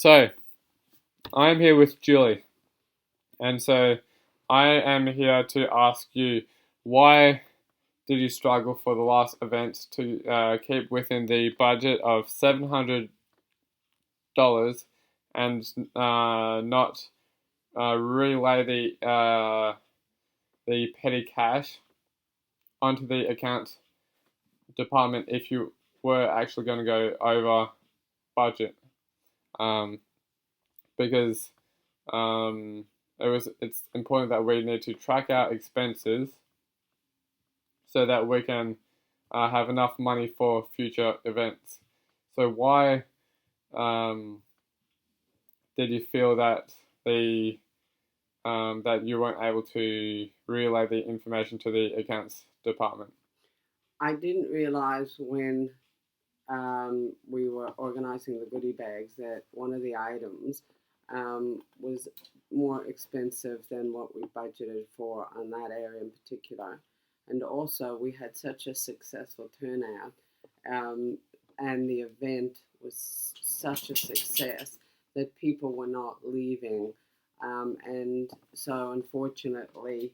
So, I'm here with Julie, and so I am here to ask you why did you struggle for the last event to keep within the budget of $700 and not relay the petty cash onto the account department if you were actually going to go over budget? Um, because it's important that we need to track our expenses so that we can have enough money for future events. So why um, did you feel that the that you weren't able to relay the information to the accounts department? I didn't realize when we were organizing the goodie bags that one of the items was more expensive than what we budgeted for on that area in particular. And also, we had such a successful turnout, um, and the event was such a success that people were not leaving. And so, unfortunately,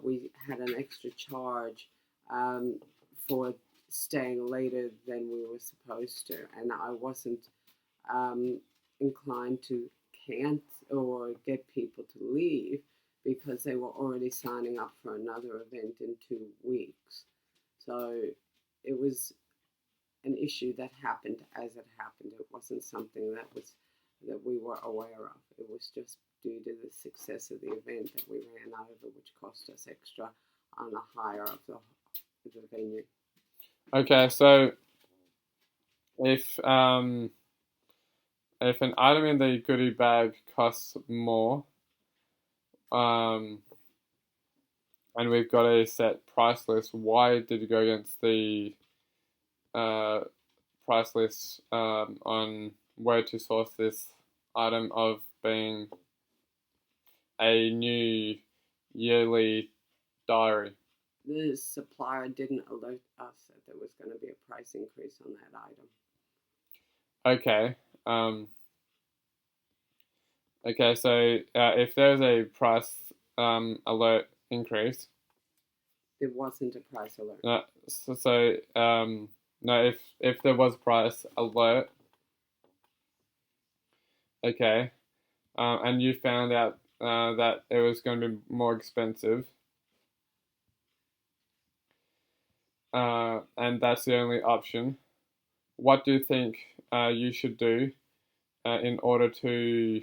we had an extra charge um, for staying later than we were supposed to, and I wasn't um, inclined to can't or get people to leave because they were already signing up for another event in 2 weeks. So it was an issue that happened as it happened. It wasn't something that we were aware of. It was just due to the success of the event that we ran over, which cost us extra on the hire of the venue. Okay, so if um, if an item in the goodie bag costs more, um, and we've got a set price list, why did you go against the uh, price list on where to source this item of being a new yearly diary? The supplier didn't alert us that there was going to be a price increase on that item. Okay. Um, okay, so if there's a price alert increase, There wasn't a price alert. no, if there was price alert, okay, and you found out that it was going to be more expensive, and that's the only option, what do you think you should do in order to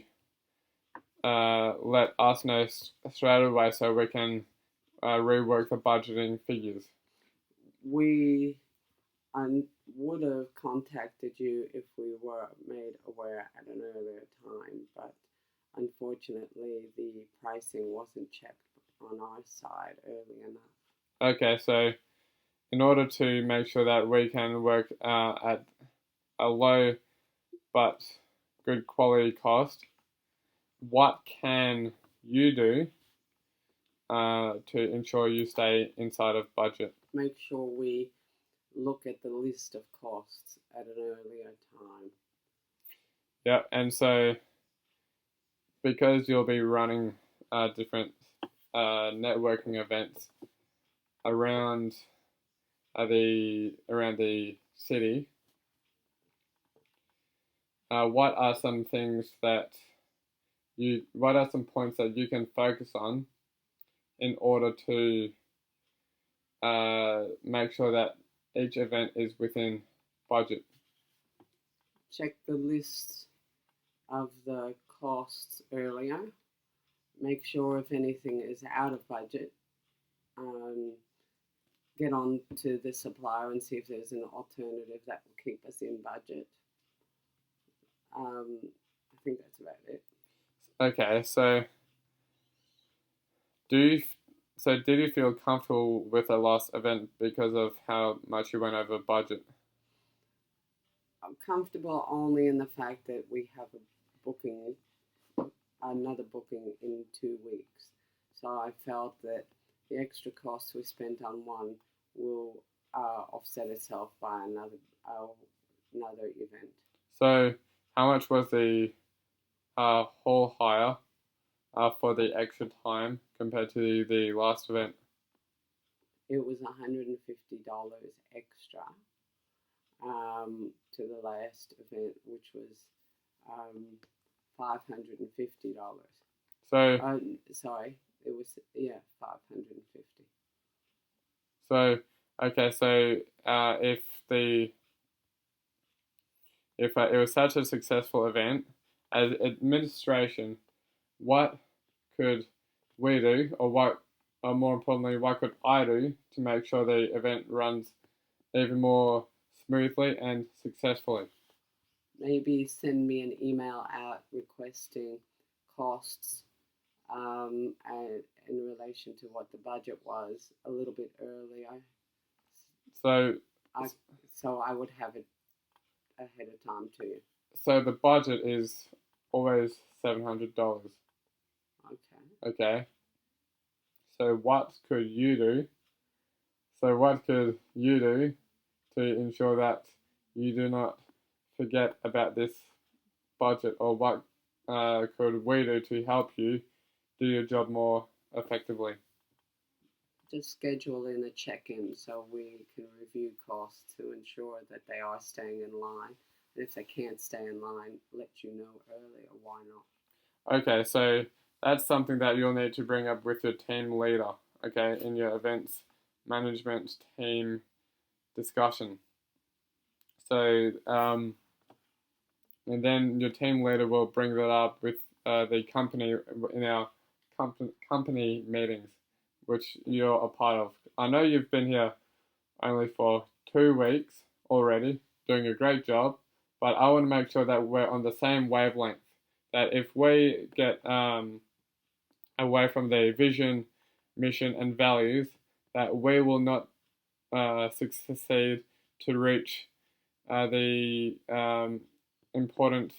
let us know straight away so we can rework the budgeting figures? We would have contacted you if we were made aware at an earlier time, but unfortunately, the pricing wasn't checked on our side early enough. Okay, so in order to make sure that we can work at a low but good quality cost, what can you do to ensure you stay inside of budget? Make sure we look at the list of costs at an earlier time. Yeah, and so because you'll be running different networking events around the city, what are some things that what are some points that you can focus on in order to make sure that each event is within budget? Check the list of the costs earlier. Make sure if anything is out of budget, um, get on to the supplier and see if there's an alternative that will keep us in budget. I think that's about it. Okay, so do you did you feel comfortable with the last event because of how much you went over budget? I'm comfortable only in the fact that we have another booking in 2 weeks. So I felt that the extra costs we spent on one will offset itself by another event. So how much was the hall hire for the extra time compared to the last event? It was $150 extra to the last event, which was $550. So, Sorry, it was 550. so okay, so if it was such a successful event, as administration, what could we do, or more importantly, what could I do to make sure the event runs even more smoothly and successfully? Maybe send me an email out requesting costs and in relation to what the budget was a little bit earlier. So, I, so I would have it ahead of time too. so the budget is always $700. Okay. Okay. So what could you do? So what could you do to ensure that you do not forget about this budget, or what could we do to help you do your job more effectively? Just schedule in a check-in so we can review costs to ensure that they are staying in line. And if they can't stay in line, let you know earlier why not. Okay, so that's something that you'll need to bring up with your team leader, okay, in your events management team discussion. So, and then your team leader will bring that up with the company in our company meetings, which you're a part of. I know you've been here only for 2 weeks already, doing a great job, but I want to make sure that we're on the same wavelength. That if we get away from the vision, mission, and values, that we will not succeed to reach the important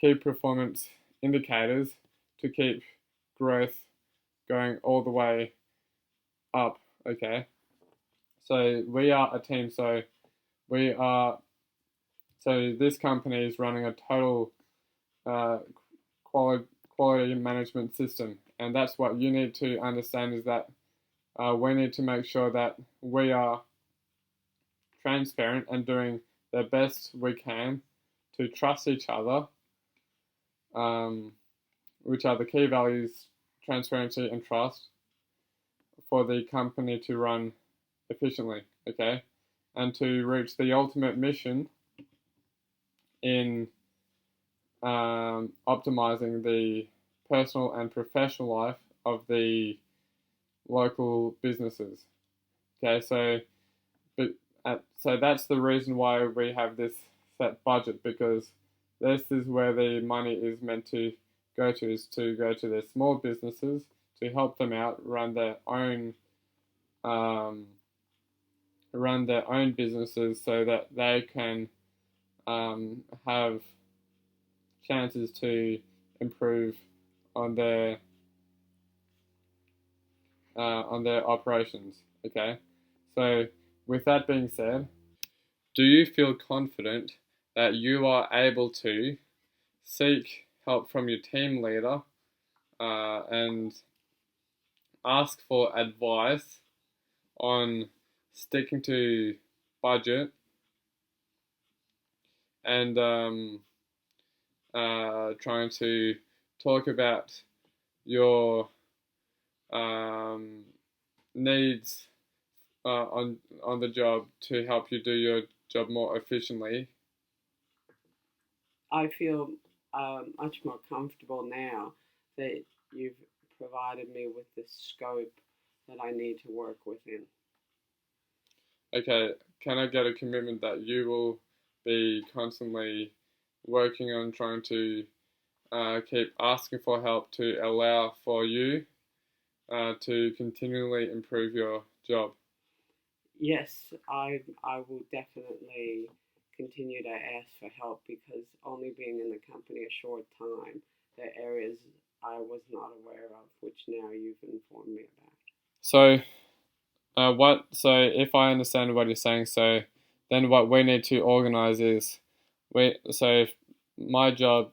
key performance indicators to keep growth going all the way up. Okay, so we are a team. We are so this company is running a total uh, quality management system, and that's what you need to understand is that we need to make sure that we are transparent and doing the best we can to trust each other, um, which are the key values: transparency and trust, for the company to run efficiently, okay, and to reach the ultimate mission in optimizing the personal and professional life of the local businesses. Okay, so that's the reason why we have this set budget, because this is where the money is meant to go to, is to go to the small businesses to help them out um, run their own businesses so that they can have chances to improve on their operations. Okay, so with that being said, do you feel confident that you are able to seek help from your team leader and ask for advice on sticking to budget and trying to talk about your um, needs on the job to help you do your job more efficiently? I feel much more comfortable now that you've provided me with the scope that I need to work within. Okay, can I get a commitment that you will be constantly working on trying to keep asking for help to allow for you to continually improve your job? Yes, I will definitely continue to ask for help because only being in the company a short time, there are areas I was not aware of, which now you've informed me about. So, So if I understand what you're saying, so then what we need to organize is my job,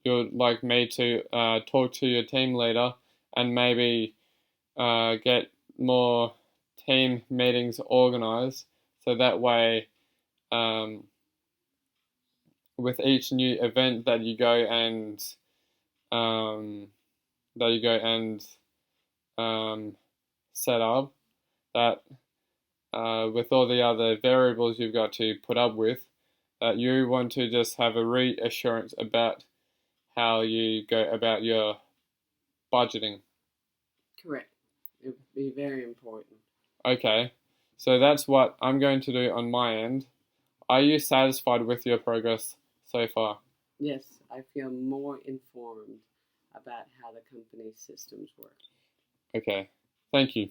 you'd like me to talk to your team leader and maybe get more team meetings organized so that way with each new event that you go and um, um, set up, that with all the other variables you've got to put up with, that you want to just have a reassurance about how you go about your budgeting. Correct. It would be very important. Okay, so that's what I'm going to do on my end. Are you satisfied with your progress so far? Yes, I feel more informed about how the company's systems work. Okay, thank you.